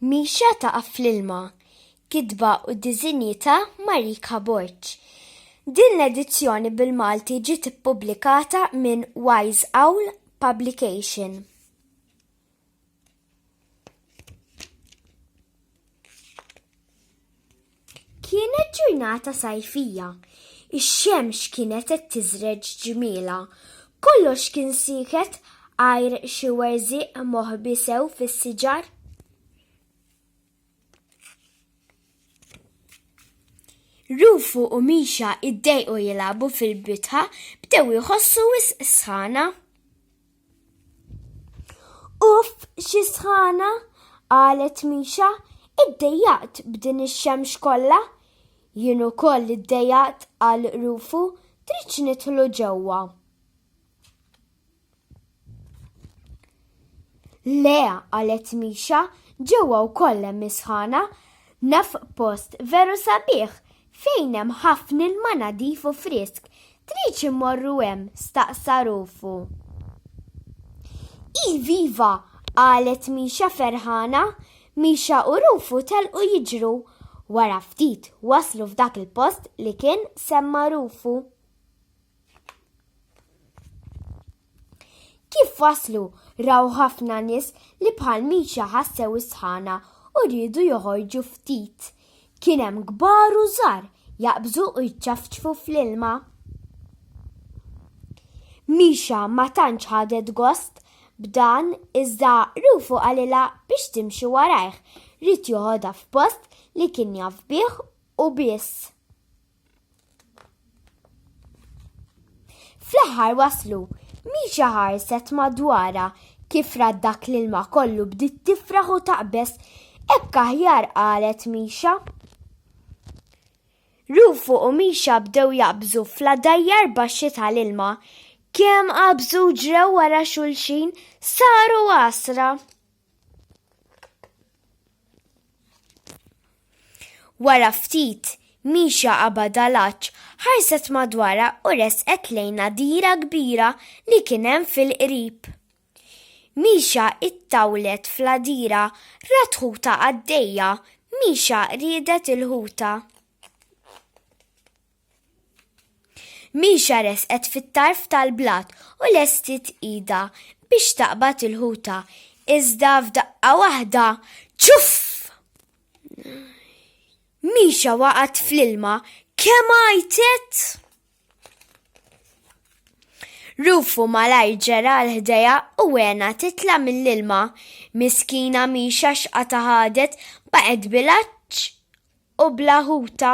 Mixa taqa fl-ilma, kitba u diżinji ta' Marika Borċ. Din l-edizzjoni bil-Malti ġiet ippubblikata minn Wise Owl Publication. Kienet ġurnata sajfija, ix-xemx kienet qed tiżreġ ġmiela, kollox kien siket għajr xi werżiq moħbi sew fis-siġar. Rufu u Mixa iddejqu jilagħbu fil-bitħa bdew jħossu wisq sħana. Uff, xi sħana, qalet Mixa, iddejjaqt b'din ix-xemx kollha. Jien ukoll iddejjaqt qal Rufu, tridx nidħlu ġewwa. Le, qalet Mixa, ġewwa wkoll hemm is-sħana, naf post veru sabiħ fejn hemm ħafna ilma nadif u frisk. Tridx immorru hemm, staqsa Rufu. Iviva, qalet Mixa ferħana. Mixa u Rufu telqu jiġru. Wara ftit waslu f'dak il-post li kien semma Rufu. Kif waslu raw ħafna nies li bħal Mixa ħassew is-sħana u rridu joħorġu ftit. Kien hemm kbar u żgħar jaqbżu u jċafċfu fl-ilma. Mixa ma tantx ħadet gost b'dan iżda Rufu qalilha biex timxi warajh, rid joħodha f'post li kien jaf bih u biss. Fl-aħħar waslu, Mixa ħarset madwarha kif rad dak l-ilma kollu bdiet tifraħ u taqbes. Hekk aħjar, qalet Mixa. Rufu u Mixa bdew jaqbżu fl-għadajjar baxxi tal-ilma. Kemm qabżu ġrew wara xulxin saru 10. Wara ftit Mixa qabada l-għaġġ, ħarset madwarha u resqet lejn dira kbira li kien hemm fil-qrib. Mixa ittawlet fl-għadira rat ħuta għaddejja. Mixa riedet il-ħuta. Mixa resqet fit-tarf tal-blat u lestit ida biex taqbad il-ħuta. Iżda f'daqqa waħda, ċuff! Mixa waqgħet fl-ilma kemm għajtet. Rufu malajr ġera l-ħdejja u għena titla mill-ilma. Miskina Mixa x'qata ħadet baqgħet bil-għaġġ u bla ħuta.